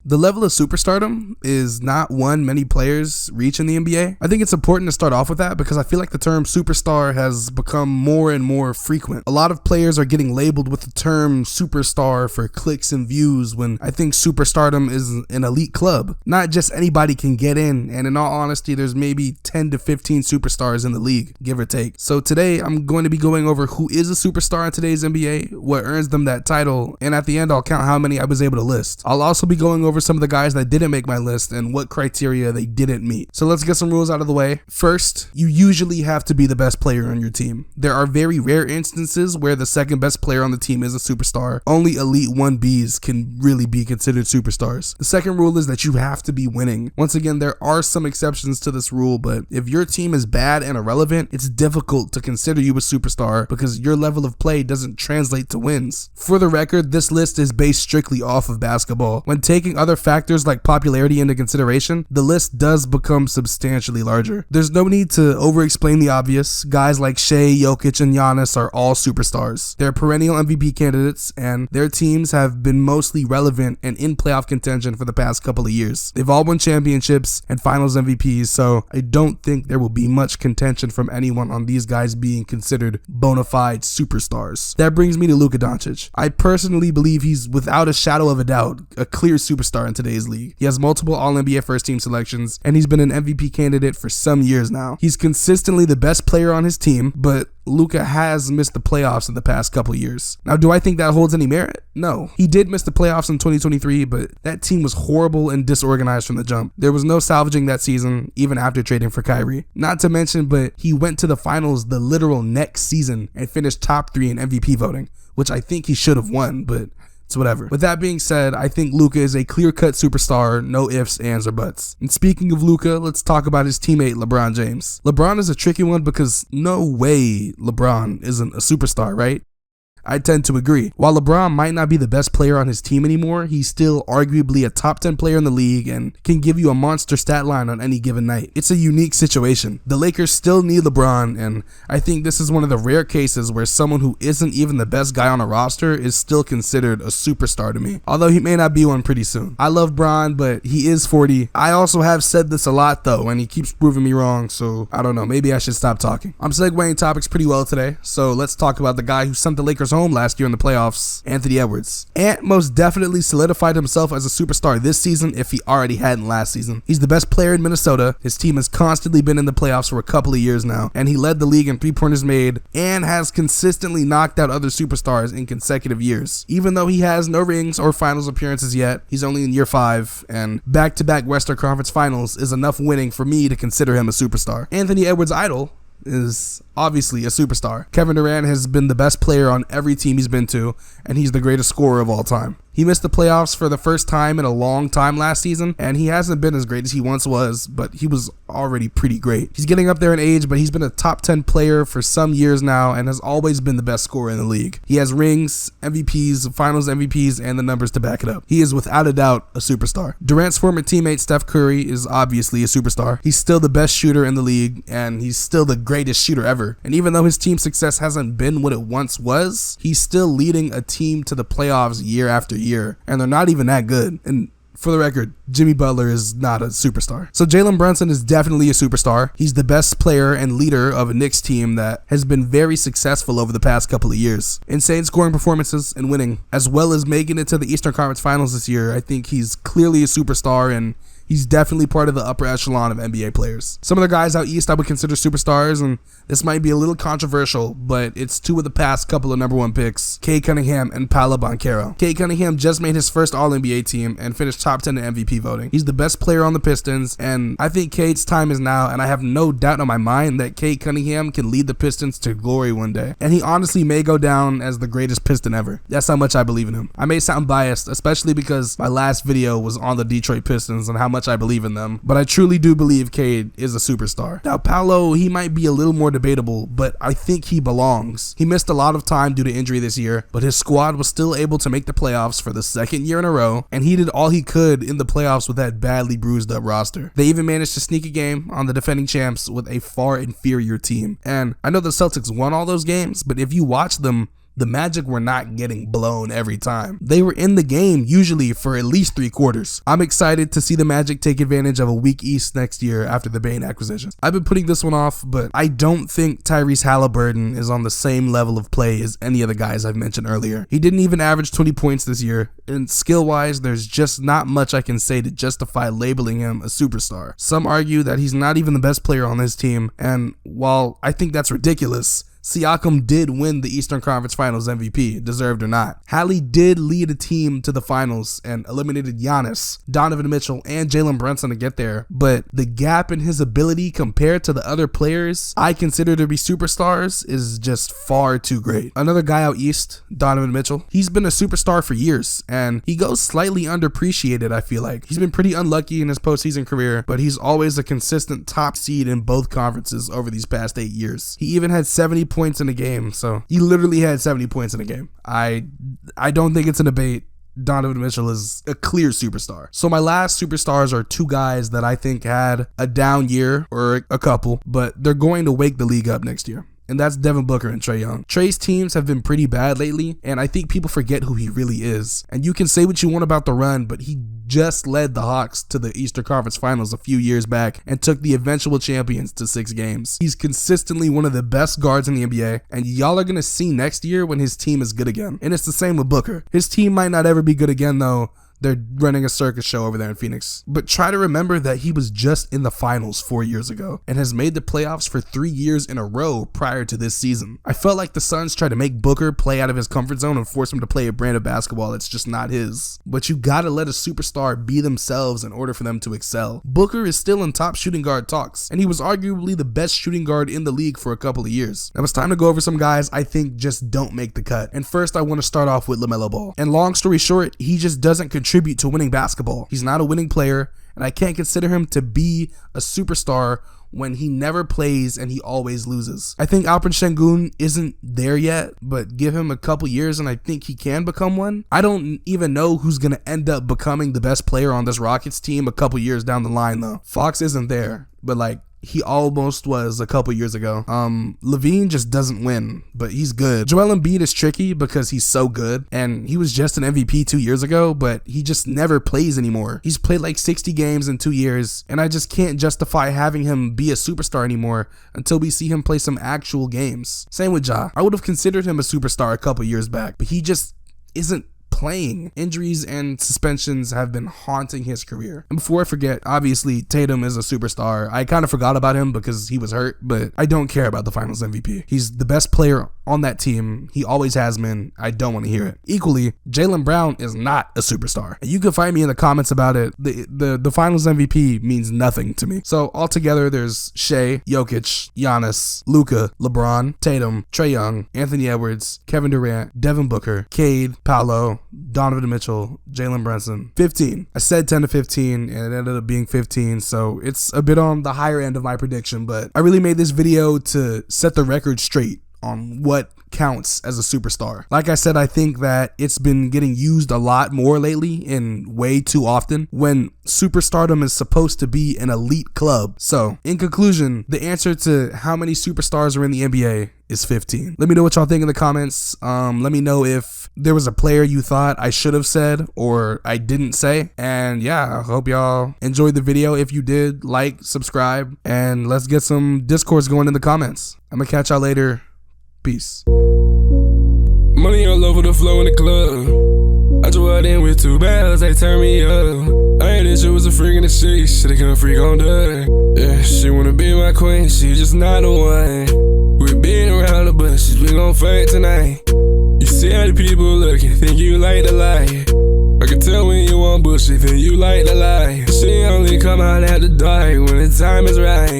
The level of superstardom is not one many players reach in the NBA. I think it's important to start off with that because I feel like the term superstar has become more and more frequent. A lot of players are getting labeled with the term superstar for clicks and views when I think superstardom is an elite club. Not just anybody can get in, and in all honesty, there's maybe 10 to 15 superstars in the league, give or take. So today I'm going to be going over who is a superstar in today's NBA, what earns them that title, and at the end I'll count how many I was able to list. I'll also be going over some of the guys that didn't make my list and what criteria they didn't meet. So let's get some rules out of the way. First, you usually have to be the best player on your team. There are very rare instances where the second best player on the team is a superstar. Only elite 1Bs can really be considered superstars. The second rule is that you have to be winning. Once again, there are some exceptions to this rule, but if your team is bad and irrelevant, it's difficult to consider you a superstar because your level of play doesn't translate to wins. For the record, this list is based strictly off of basketball. When taking other factors like popularity into consideration, the list does become substantially larger. There's no need to over-explain the obvious. Guys like Shea, Jokic, and Giannis are all superstars. They're perennial MVP candidates, and their teams have been mostly relevant and in playoff contention for the past couple of years. They've all won championships and finals MVPs, so I don't think there will be much contention from anyone on these guys being considered bona fide superstars. That brings me to Luka Doncic. I personally believe he's, without a shadow of a doubt, a clear superstar in today's league. He has multiple All-NBA first-team selections, and he's been an MVP candidate for some years now. He's consistently the best player on his team, but Luka has missed the playoffs in the past couple years. Now, do I think that holds any merit? No. He did miss the playoffs in 2023, but that team was horrible and disorganized from the jump. There was no salvaging that season, even after trading for Kyrie. Not to mention, but he went to the finals the literal next season and finished top 3 in MVP voting, which I think he should have won, but it's whatever. With that being said, I think Luka is a clear-cut superstar, no ifs, ands, or buts. And speaking of Luka, let's talk about his teammate LeBron James. LeBron is a tricky one because no way LeBron isn't a superstar, right? I tend to agree. While LeBron might not be the best player on his team anymore, he's still arguably a top 10 player in the league and can give you a monster stat line on any given night. It's a unique situation. The Lakers still need LeBron, and I think this is one of the rare cases where someone who isn't even the best guy on a roster is still considered a superstar to me, although he may not be one pretty soon. I love Bron, but he is 40. I also have said this a lot though, and he keeps proving me wrong, so I don't know, maybe I should stop talking. I'm segueing topics pretty well today, so let's talk about the guy who sent the Lakers home last year in the playoffs, Anthony Edwards. Ant most definitely solidified himself as a superstar this season if he already hadn't last season. He's the best player in Minnesota. His team has constantly been in the playoffs for a couple of years now, and he led the league in three-pointers made and has consistently knocked out other superstars in consecutive years. Even though he has no rings or finals appearances yet, he's only in year 5, and back-to-back Western Conference finals is enough winning for me to consider him a superstar. Anthony Edwards' idol is obviously a superstar. Kevin Durant has been the best player on every team he's been to, and he's the greatest scorer of all time. He missed the playoffs for the first time in a long time last season, and he hasn't been as great as he once was, but he was already pretty great. He's getting up there in age, but he's been a top 10 player for some years now and has always been the best scorer in the league. He has rings, MVPs, finals MVPs, and the numbers to back it up. He is without a doubt a superstar. Durant's former teammate Steph Curry is obviously a superstar. He's still the best shooter in the league, and he's still the greatest shooter ever. And even though his team's success hasn't been what it once was, he's still leading a team to the playoffs year after year, and they're not even that good. And for the record, Jimmy Butler is not a superstar. So Jalen Brunson is definitely a superstar. He's the best player and leader of a Knicks team that has been very successful over the past couple of years. Insane scoring performances and winning, as well as making it to the Eastern Conference Finals this year. I think he's clearly a superstar, and he's definitely part of the upper echelon of NBA players. Some of the guys out east I would consider superstars, and this might be a little controversial, but it's two of the past couple of #1 picks, Cade Cunningham and Paolo Banchero. Cade Cunningham just made his first All-NBA team and finished top 10 in MVP voting. He's the best player on the Pistons, and I think Cade's time is now, and I have no doubt in my mind that Cade Cunningham can lead the Pistons to glory one day. And he honestly may go down as the greatest Piston ever. That's how much I believe in him. I may sound biased, especially because my last video was on the Detroit Pistons and how much I believe in them, but I truly do believe Cade is a superstar. Now Paolo, he might be a little more debatable, but I think he belongs. He missed a lot of time due to injury this year, but his squad was still able to make the playoffs for the second year in a row, and he did all he could in the playoffs with that badly bruised up roster. They even managed to sneak a game on the defending champs with a far inferior team. And I know the Celtics won all those games, but if you watch them, the Magic were not getting blown every time. They were in the game usually for at least 3 quarters. I'm excited to see the Magic take advantage of a weak East next year after the Bane acquisition. I've been putting this one off, but I don't think Tyrese Halliburton is on the same level of play as any of the guys I've mentioned earlier. He didn't even average 20 points this year, and skill-wise, there's just not much I can say to justify labeling him a superstar. Some argue that he's not even the best player on this team, and while I think that's ridiculous, Siakam did win the Eastern Conference Finals MVP, deserved or not. Hali did lead a team to the finals and eliminated Giannis, Donovan Mitchell, and Jalen Brunson to get there, but the gap in his ability compared to the other players I consider to be superstars is just far too great. Another guy out east, Donovan Mitchell, he's been a superstar for years, and he goes slightly underappreciated, I feel like. He's been pretty unlucky in his postseason career, but he's always a consistent top seed in both conferences over these past 8 years. He even had 70 points in a game, so he literally had 70 points in a game. I don't think it's a debate. Donovan Mitchell is a clear superstar. So my last superstars are 2 guys that I think had a down year, or a couple, but they're going to wake the league up next year. And that's Devin Booker and Trae Young. Trae's teams have been pretty bad lately, and I think people forget who he really is. And you can say what you want about the run, but he just led the Hawks to the Eastern Conference Finals a few years back and took the eventual champions to 6 games. He's consistently one of the best guards in the NBA, and y'all are gonna see next year when his team is good again. And it's the same with Booker. His team might not ever be good again though. They're running a circus show over there in Phoenix. But try to remember that he was just in the finals 4 years ago and has made the playoffs for 3 years in a row prior to this season. I felt like the Suns tried to make Booker play out of his comfort zone and force him to play a brand of basketball that's just not his. But you gotta let a superstar be themselves in order for them to excel. Booker is still in top shooting guard talks, and he was arguably the best shooting guard in the league for a couple of years. Now it's time to go over some guys I think just don't make the cut. And first I want to start off with LaMelo Ball. And long story short, he just doesn't contribute to winning basketball. He's not a winning player, and I can't consider him to be a superstar when he never plays and he always loses. I think Alperen Sengun isn't there yet, but give him a couple years and I think he can become one. I don't even know who's going to end up becoming the best player on this Rockets team a couple years down the line though. Fox isn't there, but like, he almost was a couple years ago. Levine just doesn't win, but he's good. Joel Embiid is tricky because he's so good, and he was just an MVP 2 years ago, but he just never plays anymore. He's played like 60 games in 2 years, and I just can't justify having him be a superstar anymore until we see him play some actual games. Same with Ja. I would have considered him a superstar a couple years back, but he just isn't playing. Injuries and suspensions have been haunting his career. And before I forget, obviously Tatum is a superstar. I kind of forgot about him because he was hurt, but I don't care about the Finals MVP. He's the best player on that team. He always has been. I don't want to hear it. Equally, Jaylen Brown is not a superstar. You can find me in the comments about it. The Finals MVP means nothing to me. So altogether, there's Shea, Jokic, Giannis, Luka, LeBron, Tatum, Trae Young, Anthony Edwards, Kevin Durant, Devin Booker, Cade, Paolo, Donovan Mitchell, Jalen Brunson. 15. I said 10 to 15 and it ended up being 15, so it's a bit on the higher end of my prediction, but I really made this video to set the record straight on what counts as a superstar. Like I said, I think that it's been getting used a lot more lately and way too often when superstardom is supposed to be an elite club. So in conclusion, the answer to how many superstars are in the NBA is 15. Let me know what y'all think in the comments. Let me know if there was a player you thought I should have said or I didn't say. And yeah, I hope y'all enjoyed the video. If you did, like, subscribe, and let's get some discourse going in the comments. I'm gonna catch y'all later. Peace. Money all over the floor in the club. I just walked in with 2 bells, they turned me up. I ain't that she was a freak in the shit, should've come freak on that. Yeah, she wanna be my queen, she just not the one. We been around the bushes, we gon' fight tonight. You see how the people looking, think you like the light. I can tell when you want bullshit, then you like the lie. She only come out at the dark when the time is right.